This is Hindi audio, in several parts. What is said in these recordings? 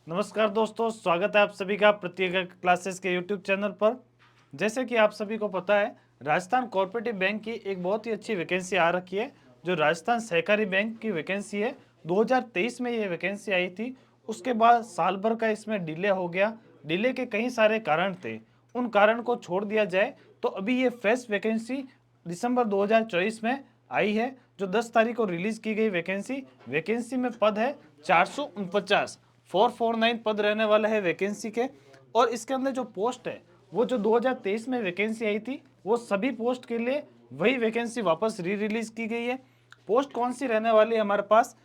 नमस्कार दोस्तों, स्वागत है आप सभी का प्रत्येक क्लासेस के यूट्यूब चैनल पर। जैसे कि आप सभी को पता है, राजस्थान कोऑपरेटिव बैंक की एक बहुत ही अच्छी वैकेंसी आ रखी है, जो राजस्थान सहकारी बैंक की वैकेंसी है। 2023 में ये वैकेंसी आई थी। उसके बाद साल भर का इसमें डिले हो गया। डिले के कई सारे कारण थे। उन कारण को छोड़ दिया जाए तो अभी ये फ्रेश वैकेंसी दिसंबर 2024 में आई है, जो 10 तारीख को रिलीज की गई वैकेंसी में पद है 449। 449 पद रहने वाले हैं वैकेंसी के। और इसके अंदर जो पोस्ट है, वो जो 2023 में वैकेंसी आई थी, वो सभी पोस्ट के लिए वही वैकेंसी वापस रिलीज की गई है। पोस्ट कौन सी रहने वाली है हमारे पास?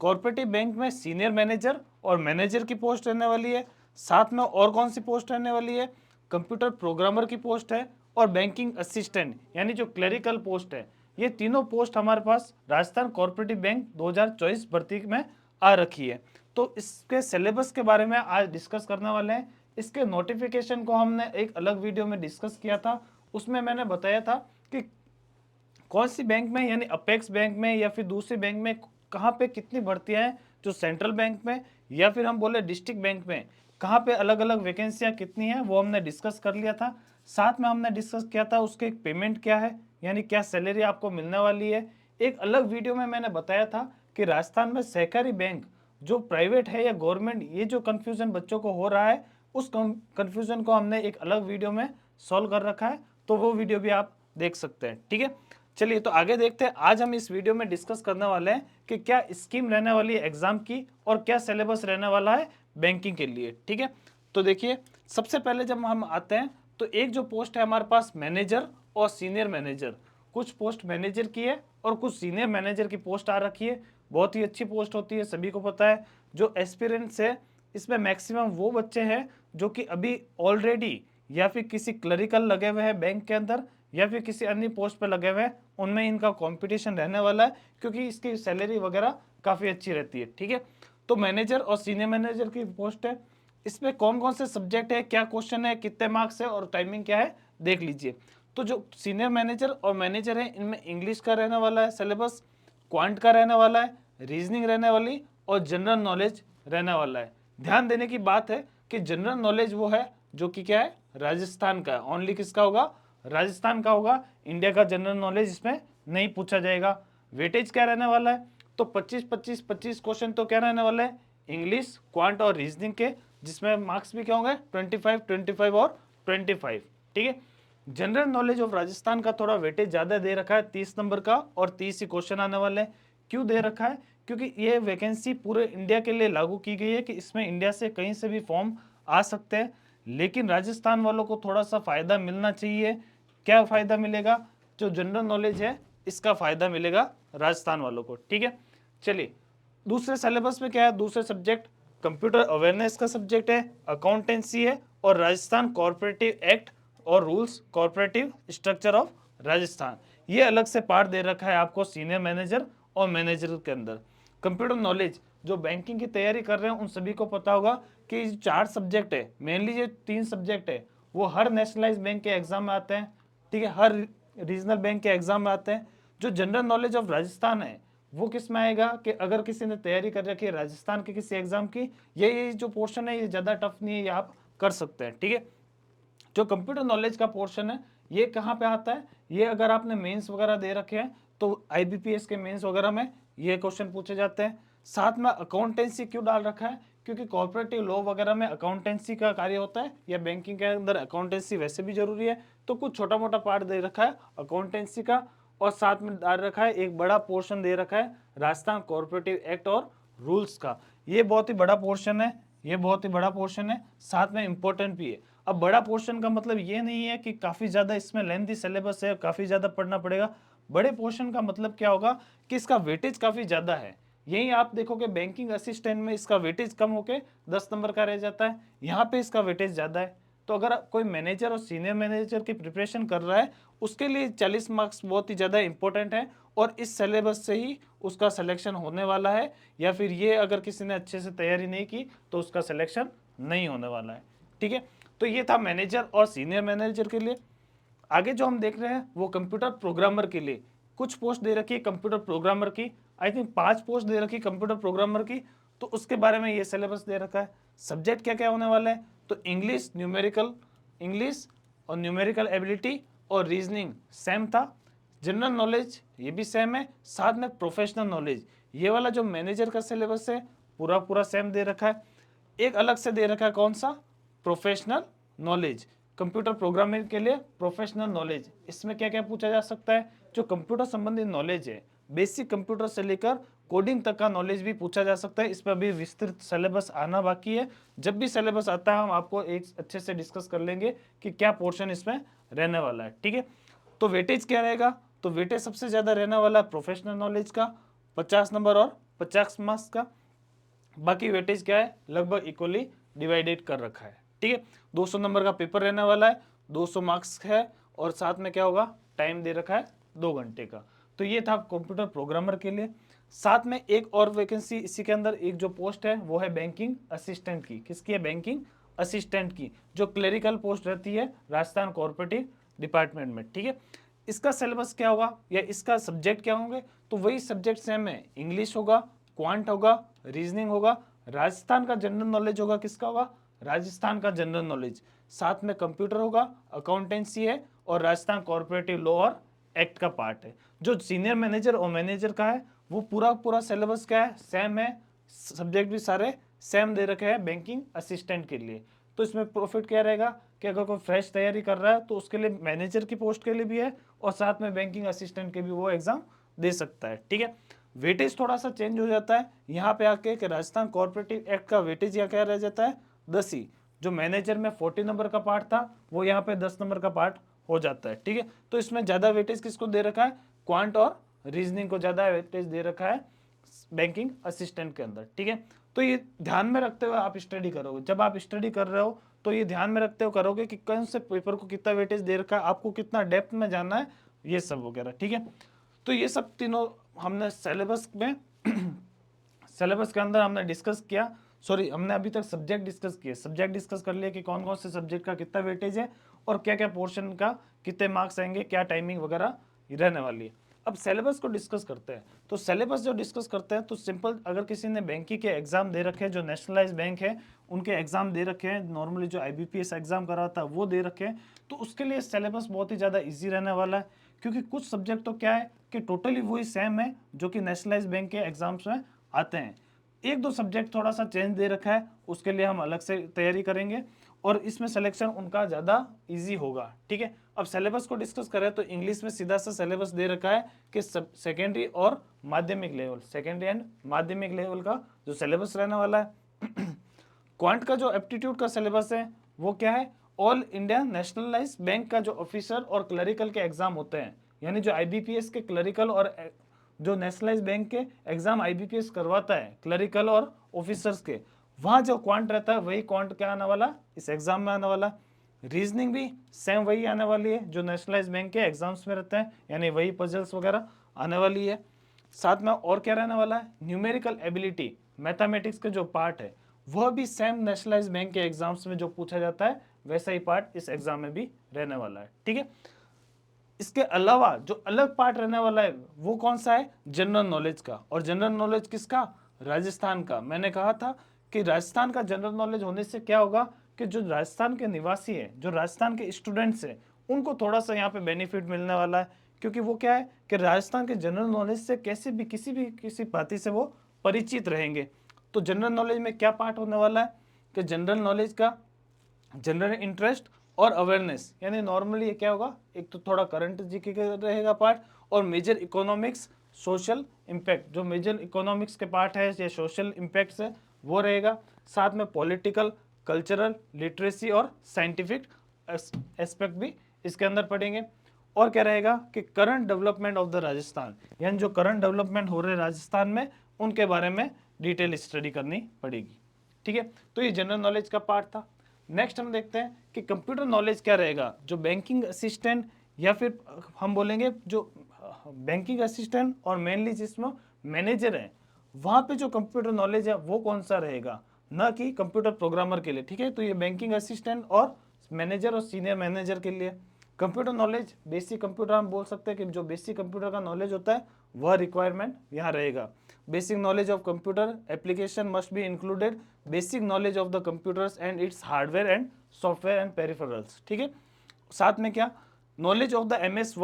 कॉर्पोरेटिव बैंक में सीनियर मैनेजर और मैनेजर की पोस्ट रहने वाली है। साथ में और कौन सी पोस्ट रहने वाली है? कंप्यूटर प्रोग्रामर की पोस्ट है और बैंकिंग असिस्टेंट यानी जो क्लरिकल पोस्ट है। ये तीनों पोस्ट हमारे पास राजस्थान कोऑपरेटिव बैंक 2024 भर्ती में आ रखी है। तो इसके सिलेबस के बारे में आज डिस्कस करने वाले हैं। इसके नोटिफिकेशन को हमने एक अलग वीडियो में डिस्कस किया था। उसमें मैंने बताया था कि कौन सी बैंक में यानी अपेक्स बैंक में या फिर दूसरी बैंक में कहाँ पे कितनी भर्तियां हैं, जो सेंट्रल बैंक में या फिर हम बोले डिस्ट्रिक्ट बैंक में कहाँ पे अलग अलग वैकेंसियां कितनी हैं, वो हमने डिस्कस कर लिया था। साथ में हमने डिस्कस किया था उसके एक पेमेंट क्या है, यानी क्या सैलरी आपको मिलने वाली है। एक अलग वीडियो में मैंने बताया था कि राजस्थान में सहकारी बैंक जो प्राइवेट है या गवर्नमेंट, ये जो कन्फ्यूजन बच्चों को हो रहा है, उस कन्फ्यूजन को हमने एक अलग वीडियो में सॉल्व कर रखा है। तो वो वीडियो भी आप देख सकते हैं। ठीक है, चलिए तो आगे देखते हैं। आज हम इस वीडियो में डिस्कस करने वाले हैं कि क्या स्कीम रहने वाली है एग्जाम की और क्या सिलेबस रहने वाला है बैंकिंग के लिए। ठीक है, तो देखिए, सबसे पहले जब हम आते हैं तो एक जो पोस्ट है हमारे पास मैनेजर और सीनियर मैनेजर। कुछ पोस्ट मैनेजर की है और कुछ सीनियर मैनेजर की पोस्ट आ रखी है। बहुत ही अच्छी पोस्ट होती है, सभी को पता है। जो एस्पिरेंट्स है, इसमें मैक्सिमम वो बच्चे हैं जो कि अभी ऑलरेडी या फिर किसी क्लरिकल लगे हुए हैं बैंक के अंदर या फिर किसी अन्य पोस्ट पे लगे हुए हैं, उनमें इनका कंपटीशन रहने वाला है, क्योंकि इसकी सैलरी वगैरह काफ़ी अच्छी रहती है। ठीक है, तो मैनेजर और सीनियर मैनेजर की पोस्ट है। इसमें कौन कौन से सब्जेक्ट है, क्या क्वेश्चन है, कितने मार्क्स है और टाइमिंग क्या है, देख लीजिए। तो जो सीनियर मैनेजर और मैनेजर है, इनमें इंग्लिश का रहने वाला है सिलेबस, क्वांट का रहने वाला है, रीजनिंग रहने वाली और जनरल नॉलेज रहने वाला है। ध्यान देने की बात है कि जनरल नॉलेज वो है जो कि क्या है, राजस्थान का, ओनली किसका होगा, राजस्थान का होगा। इंडिया का जनरल नॉलेज इसमें नहीं पूछा जाएगा। वेटेज क्या रहने वाला है? तो 25-25-25 क्वेश्चन तो क्या रहने वाले हैं, इंग्लिश, क्वांट और रीजनिंग के, जिसमें मार्क्स भी क्या होंगे, 25, 25 और 25। ठीक है, जनरल नॉलेज ऑफ राजस्थान का थोड़ा वेटेज ज़्यादा दे रखा है, 30 नंबर का, और 30 ही क्वेश्चन आने वाले हैं। क्यों दे रखा है? क्योंकि ये वैकेंसी पूरे इंडिया के लिए लागू की गई है कि इसमें इंडिया से कहीं से भी फॉर्म आ सकते हैं, लेकिन राजस्थान वालों को थोड़ा सा फ़ायदा मिलना चाहिए। क्या फ़ायदा मिलेगा? जो जनरल नॉलेज है, इसका फ़ायदा मिलेगा राजस्थान वालों को। ठीक है, चलिए दूसरे सिलेबस में क्या है, दूसरे सब्जेक्ट कंप्यूटर अवेयरनेस का सब्जेक्ट है, अकाउंटेंसी है और राजस्थान कॉर्पोरेटिव एक्ट और rules, corporative structure of Rajasthan. ये अलग से पार्ट दे रखा है आपको सीनियर मैनेजर और मैनेजर के अंदर। कंप्यूटर नॉलेज जो बैंकिंग की तैयारी कर रहे हैं, उन सभी को पता होगा कि 4 सब्जेक्ट है, मेनली ये 3 सब्जेक्ट है, वो हर नेशनलाइज बैंक के एग्जाम में आते हैं। ठीक है, हर रीजनल बैंक के एग्जाम में आते हैं। जो जनरल नॉलेज ऑफ राजस्थान है, वो किस में आएगा कि अगर किसी ने तैयारी कर रखी है राजस्थान के किसी एग्जाम की, ये जो पोर्शन है ये ज़्यादा टफ नहीं है, ये आप कर सकते हैं। ठीक है, जो कंप्यूटर नॉलेज का पोर्शन है, ये कहाँ पे आता है, ये अगर आपने मेंस वगैरह दे रखे हैं तो आईबीपीएस के मेंस वगैरह में ये क्वेश्चन पूछे जाते हैं। साथ में अकाउंटेंसी क्यों डाल रखा है? क्योंकि कॉर्पोरेटिव लॉ वगैरह में अकाउंटेंसी का कार्य होता है, या बैंकिंग के अंदर अकाउंटेंसी वैसे भी जरूरी है, तो कुछ छोटा मोटा पार्ट दे रखा है अकाउंटेंसी का, और साथ में डाल रखा है एक बड़ा पोर्शन दे रखा है राजस्थान कॉर्पोरेटिव एक्ट और रूल्स का। ये बहुत ही बड़ा पोर्शन है, ये बहुत ही बड़ा पोर्शन है, साथ में इंपॉर्टेंट भी है। अब बड़ा पोर्शन का मतलब ये नहीं है कि काफ़ी ज़्यादा इसमें लेंथी सिलेबस है, काफ़ी ज़्यादा पढ़ना पड़ेगा। बड़े पोर्शन का मतलब क्या होगा कि इसका वेटेज काफ़ी ज़्यादा है। यही आप देखोगे बैंकिंग असिस्टेंट में इसका वेटेज कम होकर 10 नंबर का रह जाता है, यहाँ पे इसका वेटेज ज़्यादा है। तो अगर कोई मैनेजर और सीनियर मैनेजर की प्रिपरेशन कर रहा है, उसके लिए 40 मार्क्स बहुत ही ज़्यादा इंपॉर्टेंट है, और इस सिलेबस से ही उसका सिलेक्शन होने वाला है, या फिर ये अगर किसी ने अच्छे से तैयारी नहीं की तो उसका सिलेक्शन नहीं होने वाला है। ठीक है, तो ये था मैनेजर और सीनियर मैनेजर के लिए। आगे जो हम देख रहे हैं वो कंप्यूटर प्रोग्रामर के लिए कुछ पोस्ट दे रखी है। कंप्यूटर प्रोग्रामर की आई थिंक 5 पोस्ट दे रखी कंप्यूटर प्रोग्रामर की। तो उसके बारे में ये सिलेबस दे रखा है। सब्जेक्ट क्या क्या होने वाला है, तो इंग्लिश और न्यूमेरिकल एबिलिटी और रीजनिंग सेम था। जनरल नॉलेज ये भी सेम है, साथ में प्रोफेशनल नॉलेज ये वाला जो मैनेजर का सिलेबस है पूरा पूरा सेम दे रखा है। एक अलग से दे रखा है कौन सा, प्रोफेशनल नॉलेज, कंप्यूटर प्रोग्रामिंग के लिए प्रोफेशनल नॉलेज। इसमें क्या क्या पूछा जा सकता है, जो कंप्यूटर संबंधित नॉलेज है, बेसिक कंप्यूटर से लेकर कोडिंग तक का नॉलेज भी पूछा जा सकता है। इस पर अभी विस्तृत सिलेबस आना बाकी है। जब भी सिलेबस आता है हम आपको एक अच्छे से डिस्कस कर लेंगे कि क्या पोर्शन इसमें रहने वाला है, ठीक है। तो वेटेज क्या रहेगा, तो वेटेज सबसे ज्यादा रहने वाला है प्रोफेशनल नॉलेज का 50 नंबर और 50 मार्क्स का। बाकी वेटेज क्या है, लगभग इक्वली डिवाइडेड कर रखा है, ठीक है। 200 नंबर का पेपर रहने वाला है, 200 मार्क्स है, और साथ में क्या होगा, टाइम दे रखा है 2 घंटे का। तो ये था कंप्यूटर प्रोग्रामर के लिए। साथ में एक और वैकेंसी इसी के अंदर एक जो पोस्ट है वो है बैंकिंग असिस्टेंट की। किसकी है, बैंकिंग असिस्टेंट की, जो क्लेरिकल पोस्ट रहती है राजस्थान कोऑपरेटिव डिपार्टमेंट में, ठीक है। इसका सिलेबस क्या होगा या इसका सब्जेक्ट क्या होंगे, तो वही सब्जेक्ट सेम है, इंग्लिश होगा, क्वांट होगा, रीजनिंग होगा, राजस्थान का जनरल नॉलेज होगा, किसका होगा, राजस्थान का जनरल नॉलेज, साथ में कंप्यूटर होगा, अकाउंटेंसी है, और राजस्थान कॉर्पोरेटिव लॉ और एक्ट का पार्ट है। जो सीनियर मैनेजर और मैनेजर का है वो पूरा पूरा सिलेबस क्या है, सेम है, सब्जेक्ट भी सारे सेम दे रखे हैं बैंकिंग असिस्टेंट के लिए। तो इसमें प्रॉफिट क्या रहेगा कि अगर कोई फ्रेश तैयारी कर रहा है तो उसके लिए मैनेजर की पोस्ट के लिए भी है, और साथ में बैंकिंग असिस्टेंट के भी वो एग्जाम दे सकता है, ठीक है। वेटेज थोड़ा सा चेंज हो जाता है यहाँ पे आके कि राजस्थान कॉर्पोरेटिव एक्ट का वेटेज यहाँ क्या रह जाता है, 10 ही। जो मैनेजर में 40 नंबर का पार्ट था वो यहाँ पे 10 नंबर का पार्ट हो जाता है, ठीक है। तो इसमें ज्यादा वेटेज किसको दे रखा है, क्वांट और रीजनिंग को ज्यादा वेटेज दे रखा है बैंकिंग असिस्टेंट के अंदर, ठीक है। तो ये ध्यान में रखते हुए आप स्टडी करोगे, जब आप स्टडी कर रहे हो तो ये ध्यान में रखते हुए करोगे कि कौन से पेपर को कितना वेटेज दे रखा है, आपको कितना डेप्थ में जाना है, ये सब वगैरह, ठीक है। तो ये सब तीनों हमने सिलेबस में सिलेबस के अंदर हमने डिस्कस किया। सॉरी, हमने अभी तक सब्जेक्ट डिस्कस किए, सब्जेक्ट डिस्कस कर लिए कि कौन कौन से सब्जेक्ट का कितना वेटेज है और क्या क्या पोर्शन का कितने मार्क्स आएंगे, क्या टाइमिंग वगैरह रहने वाली है। अब सिलेबस को डिस्कस करते हैं। तो सिलेबस जो डिस्कस करते हैं तो सिंपल, अगर किसी ने बैंकिंग के एग्जाम दे रखे हैं, जो नेशनलाइज बैंक है उनके एग्जाम दे रखे हैं, नॉर्मली जो IBPS एग्जाम कराता है वो दे रखे हैं, तो उसके लिए सिलेबस बहुत ही ज़्यादा ईजी रहने वाला है। क्योंकि कुछ सब्जेक्ट तो क्या है कि टोटली वही सेम है जो कि नेशनलाइज बैंक के एग्जाम्स में आते हैं। एक दो सब्जेक्ट थोड़ा सा चेंज दे रखा है, उसके लिए हम अलग से तैयारी करेंगे, और इसमें सिलेक्शन उनका ज़्यादा इजी होगा, ठीक है। अब सिलेबस को डिस्कस करें तो इंग्लिश में सीधा सा सिलेबस दे रखा है कि सेकेंडरी और माध्यमिक लेवल, सेकेंडरी एंड माध्यमिक लेवल का जो सिलेबस रहने वाला है। क्वांट का जो एप्टीट्यूड का सिलेबस है वो क्या है, ऑल इंडिया नेशनलाइज बैंक का जो ऑफिसर और क्लरिकल के एग्जाम होते हैं, यानी जो IBPS के क्लरिकल और जो नेशनलाइज बैंक के एग्जाम IBPS करवाता है क्लरिकल और ऑफिसर्स के, वहाँ जो क्वांट रहता है वही क्वांट क्या आने वाला, इस एग्जाम में आने वाला। रीजनिंग भी सेम वही आने वाली है जो नेशनलाइज बैंक के एग्जाम्स में रहता है, यानी वही पजल्स वगैरह आने वाली है। साथ में और क्या रहने वाला है, न्यूमेरिकल एबिलिटी, मैथमेटिक्स का जो पार्ट है वह भी सेम नेशनलाइज बैंक के एग्जाम्स में जो पूछा जाता है वैसा ही पार्ट इस एग्जाम में भी रहने वाला है, ठीक है। इसके अलावा जो अलग पार्ट रहने वाला है वो कौन सा है, जनरल नॉलेज का। और जनरल नॉलेज किसका, राजस्थान का। मैंने कहा था कि राजस्थान का जनरल नॉलेज होने से क्या होगा कि जो राजस्थान के निवासी है, जो राजस्थान के स्टूडेंट्स हैं, उनको थोड़ा सा यहाँ पे बेनिफिट मिलने वाला है। क्योंकि वो क्या है कि राजस्थान के जनरल नॉलेज से कैसे भी किसी बाती से वो परिचित रहेंगे। तो जनरल नॉलेज में क्या पार्ट होने वाला है कि जनरल नॉलेज का जनरल इंटरेस्ट और अवेयरनेस, यानी नॉर्मली ये क्या होगा, एक तो थोड़ा करंट जीके का रहेगा पार्ट, और मेजर इकोनॉमिक्स सोशल इम्पैक्ट, जो मेजर इकोनॉमिक्स के पार्ट है या सोशल इम्पैक्ट्स है वो रहेगा। साथ में पॉलिटिकल, कल्चरल, लिटरेसी और साइंटिफिक एस्पेक्ट भी इसके अंदर पढ़ेंगे। और क्या रहेगा कि current development of the Rajasthan, यानी जो करंट डेवलपमेंट हो रहे हैं राजस्थान में उनके बारे में डिटेल स्टडी करनी पड़ेगी, ठीक है। तो ये जनरल नॉलेज का पार्ट था। नेक्स्ट हम देखते हैं कि कंप्यूटर नॉलेज क्या रहेगा, जो बैंकिंग असिस्टेंट या फिर हम बोलेंगे जो बैंकिंग असिस्टेंट और मेनली जिसमें मैनेजर है वहाँ पे जो कंप्यूटर नॉलेज है वो कौन सा रहेगा, ना कि कंप्यूटर प्रोग्रामर के लिए, ठीक है। तो ये बैंकिंग असिस्टेंट और मैनेजर और सीनियर मैनेजर के लिए कंप्यूटर नॉलेज, बेसिक कंप्यूटर हम बोल सकते हैं कि जो बेसिक कंप्यूटर का नॉलेज होता है वह रिक्वायरमेंट यहाँ रहेगा। Basic knowledge of computer application must be included basic knowledge of the computers and its hardware and software and peripherals, ठीक है। साथ में क्या, knowledge of the MS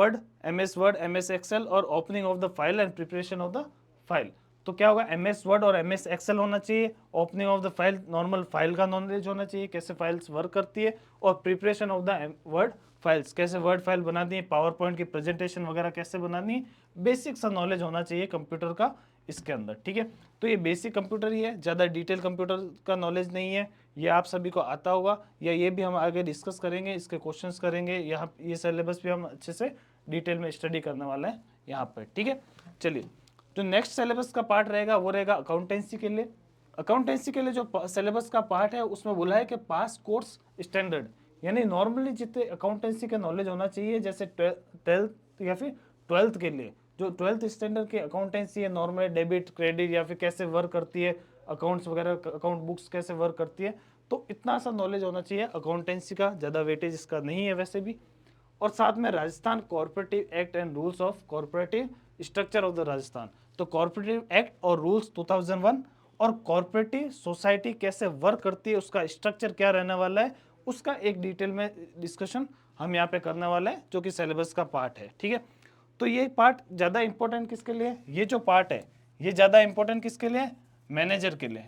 Word MS Excel और opening of the file and preparation of the file. तो क्या होगा, MS वर्ड और MS एक्सेल होना चाहिए, opening of the file normal file का नॉलेज होना चाहिए, कैसे फाइल्स वर्क करती है, और preparation of the word files, कैसे वर्ड फाइल बनानी है, पावर पॉइंट की प्रेजेंटेशन वगैरह कैसे बनानी है, बेसिक सा नॉलेज होना चाहिए कंप्यूटर का इसके अंदर, ठीक है। तो ये बेसिक कंप्यूटर ही है, ज़्यादा डिटेल कंप्यूटर का नॉलेज नहीं है, ये आप सभी को आता होगा, या ये भी हम आगे डिस्कस करेंगे, इसके क्वेश्चंस करेंगे, यहाँ ये सिलेबस भी हम अच्छे से डिटेल में स्टडी करने वाले हैं यहाँ पर, ठीक है। चलिए, जो नेक्स्ट सिलेबस का पार्ट रहेगा वो रहेगा अकाउंटेंसी के लिए। अकाउंटेंसी के लिए जो सिलेबस का पार्ट है उसमें बोला है कि पास कोर्स स्टैंडर्ड, यानी नॉर्मली जितने अकाउंटेंसी का नॉलेज होना चाहिए, जैसे 12th या फिर 12th के लिए जो 12th स्टैंडर्ड की अकाउंटेंसी है, नॉर्मल डेबिट क्रेडिट या फिर कैसे वर्क करती है अकाउंट्स वगैरह, अकाउंट बुक्स कैसे वर्क करती है, तो इतना सा नॉलेज होना चाहिए अकाउंटेंसी का, ज़्यादा वेटेज इसका नहीं है वैसे भी। और साथ में Rajasthan corporative act and rules of corporative structure of the Rajasthan, तो कॉर्पोरेटिव एक्ट और रूल्स 2001 और कॉर्पोरेटिव सोसाइटी कैसे वर्क करती है, उसका स्ट्रक्चर क्या रहने वाला है, उसका एक डिटेल में डिस्कशन हम यहाँ पे करने वाले हैं, जो कि सिलेबस का पार्ट है, ठीक है। तो ये पार्ट ज़्यादा इंपॉर्टेंट किसके लिए, ये जो पार्ट है ये ज़्यादा इंपॉर्टेंट किसके लिए, मैनेजर के लिए,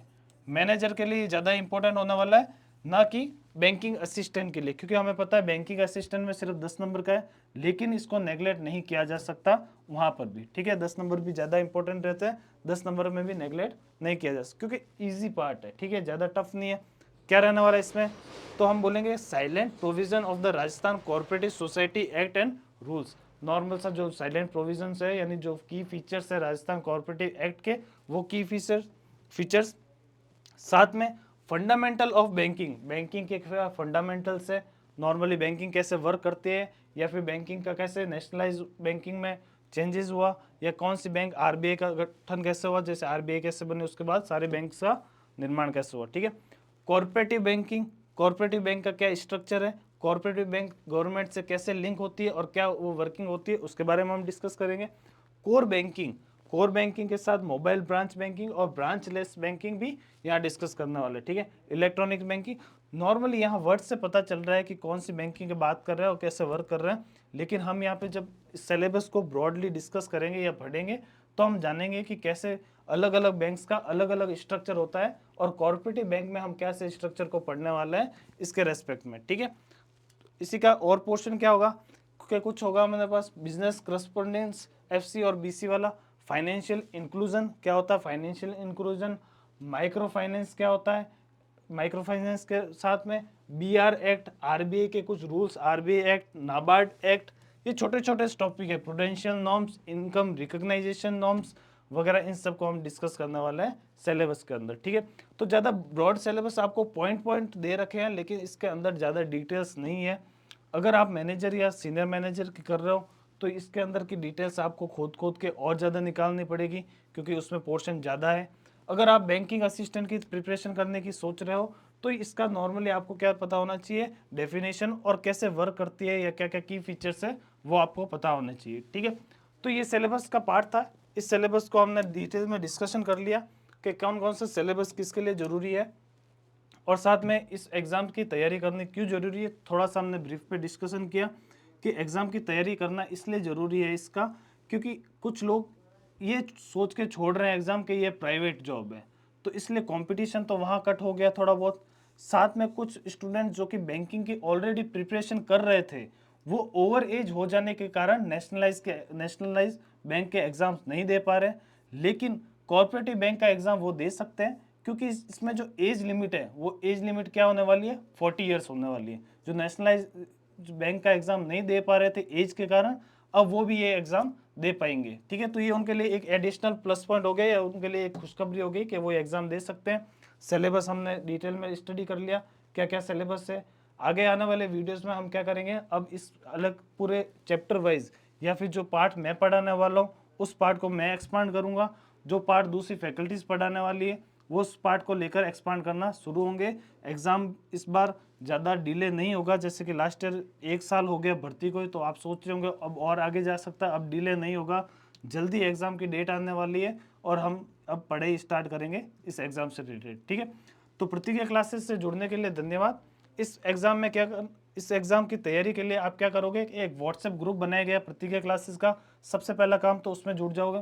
मैनेजर के लिए ज़्यादा इंपॉर्टेंट होने वाला है, ना कि बैंकिंग असिस्टेंट के लिए, क्योंकि हमें पता है बैंकिंग असिस्टेंट में सिर्फ 10 नंबर का है, लेकिन इसको नेगलेक्ट नहीं किया जा सकता वहाँ पर भी, ठीक है। 10 नंबर भी ज़्यादा इंपॉर्टेंट रहते हैं, 10 नंबर में भी नेगलेक्ट नहीं किया जा सकता, क्योंकि ईजी पार्ट है, ठीक है, ज़्यादा टफ नहीं है। क्या रहने वाला है इसमें, तो हम बोलेंगे silent provision of the Rajasthan cooperative society act and rules, normal सा जो साइलेंट प्रोविजंस है, यानी जो की फीचर्स है राजस्थान कोऑपरेटिव एक्ट के, वो की फीचर्स। साथ में फंडामेंटल ऑफ बैंकिंग, बैंकिंग के फंडामेंटल्स है, नॉर्मली बैंकिंग कैसे वर्क करती है, या फिर बैंकिंग का कैसे नेशनलाइज बैंकिंग में चेंजेस हुआ, या कौन सी बैंक RBI का गठन कैसे हुआ, जैसे RBI कैसे बने, उसके बाद सारे बैंक का निर्माण कैसे हुआ, ठीक है। कॉर्पोरेटिव बैंकिंग, कॉर्पोरेटिव बैंक का क्या स्ट्रक्चर है, कॉर्पोरेटिव बैंक गवर्नमेंट से कैसे लिंक होती है और क्या वो वर्किंग होती है, उसके बारे में हम डिस्कस करेंगे। कोर बैंकिंग, कोर बैंकिंग के साथ मोबाइल ब्रांच बैंकिंग और ब्रांच लेस बैंकिंग भी यहाँ डिस्कस करने वाले, ठीक है। इलेक्ट्रॉनिक बैंकिंग, नॉर्मली यहाँ वर्ड से पता चल रहा है कि कौन सी बैंकिंग की बात कर रहे हैं और कैसे वर्क कर रहे हैं, लेकिन हम यहाँ पे जब सिलेबस को ब्रॉडली डिस्कस करेंगे या पढ़ेंगे तो हम जानेंगे कि कैसे अलग अलग बैंक्स का अलग अलग स्ट्रक्चर होता है, और कॉर्पोरेटिव बैंक में हम कैसे स्ट्रक्चर को पढ़ने वाले हैं इसके रेस्पेक्ट में, ठीक है। इसी का और पोर्शन क्या होगा, क्या कुछ होगा मेरे पास, बिजनेस करस्पॉन्डेंस FC और BC वाला, फाइनेंशियल इंक्लूजन क्या होता है, फाइनेंशियल इंक्लूजन, माइक्रो फाइनेंस क्या होता है, माइक्रो फाइनेंस के साथ में BR एक्ट, RBI के कुछ rules, RBI act, NABARD act, ये छोटे छोटे टॉपिक है, prudential norms, income recognition norms वगैरह, इन सब को हम डिस्कस करने वाले हैं सिलेबस के अंदर, ठीक है। तो ज़्यादा ब्रॉड सिलेबस आपको पॉइंट पॉइंट दे रखे हैं, लेकिन इसके अंदर ज़्यादा डिटेल्स नहीं है। अगर आप मैनेजर या सीनियर मैनेजर की कर रहे हो तो इसके अंदर की डिटेल्स आपको खोद के और ज़्यादा निकालनी पड़ेगी, क्योंकि उसमें पोर्शन ज़्यादा है। अगर आप बैंकिंग असिस्टेंट की प्रिपरेशन करने की सोच रहे हो तो इसका नॉर्मली आपको क्या पता होना चाहिए, डेफिनेशन और कैसे वर्क करती है या क्या क्या की फीचर्स है वो आपको पता होना चाहिए, ठीक है। तो ये सिलेबस का पार्ट था, इस सिलेबस को हमने डिटेल में डिस्कशन कर लिया कि कौन कौन सा सिलेबस किसके लिए ज़रूरी है, और साथ में इस एग्ज़ाम की तैयारी करनी क्यों ज़रूरी है, थोड़ा सा हमने ब्रीफ पे डिस्कशन किया कि एग्ज़ाम की तैयारी करना इसलिए ज़रूरी है इसका, क्योंकि कुछ लोग ये सोच के छोड़ रहे हैं एग्ज़ाम कि ये प्राइवेट जॉब है, तो इसलिए कंपटीशन तो वहाँ कट हो गया थोड़ा बहुत। साथ में कुछ स्टूडेंट जो कि बैंकिंग की ऑलरेडी प्रिपरेशन कर रहे थे, वो ओवर एज हो जाने के कारण नेशनलाइज बैंक के एग्ज़ाम्स नहीं दे पा रहे, लेकिन कॉर्पोरेटिव बैंक का एग्ज़ाम वो दे सकते हैं, क्योंकि इसमें जो एज लिमिट है वो एज लिमिट क्या होने वाली है, 40 ईयर्स होने वाली है। जो नेशनलाइज बैंक का एग्ज़ाम नहीं दे पा रहे थे एज के कारण, अब वो भी ये एग्ज़ाम दे पाएंगे, ठीक है। तो ये उनके लिए एक एडिशनल प्लस पॉइंट हो गया, या उनके लिए एक खुशखबरी हो गई कि वो एग्ज़ाम दे सकते हैं। सिलेबस हमने डिटेल में स्टडी कर लिया, क्या क्या सिलेबस है। आगे आने वाले वीडियोस में हम क्या करेंगे, अब इस अलग पूरे चैप्टर वाइज या फिर जो पार्ट मैं पढ़ाने वाला हूँ उस पार्ट को मैं एक्सपांड करूँगा, जो पार्ट दूसरी फैकल्टीज पढ़ाने वाली है वो उस पार्ट को लेकर एक्सपांड करना शुरू होंगे। एग्ज़ाम इस बार ज़्यादा डिले नहीं होगा, जैसे कि लास्ट ईयर 1 साल हो गया भर्ती को, तो आप सोच रहे होंगे अब और आगे जा सकता है, अब डिले नहीं होगा, जल्दी एग्ज़ाम की डेट आने वाली है और हम अब पढ़ाई स्टार्ट करेंगे इस एग्ज़ाम से रिलेटेड, ठीक है। तो प्रतिज्ञा क्लासेस से जुड़ने के लिए धन्यवाद। इस एग्ज़ाम की तैयारी के लिए आप क्या करोगे, एक व्हाट्सएप ग्रुप बनाया गया प्रतिज्ञा क्लासेस का। सबसे पहला काम तो उसमें जुड़ जाओगे।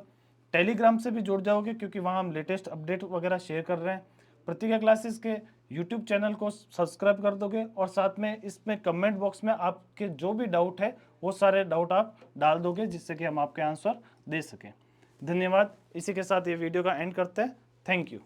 टेलीग्राम से भी जुड़ जाओगे क्योंकि वहाँ हम लेटेस्ट अपडेट वगैरह शेयर कर रहे हैं। प्रतिज्ञा क्लासेस के यूट्यूब चैनल को सब्सक्राइब कर दोगे और साथ में इसमें कमेंट बॉक्स में आपके जो भी डाउट है वो सारे डाउट आप डाल दोगे, जिससे कि हम आपके आंसर दे सकें। धन्यवाद। इसी के साथ ये वीडियो का एंड करते हैं। Thank you.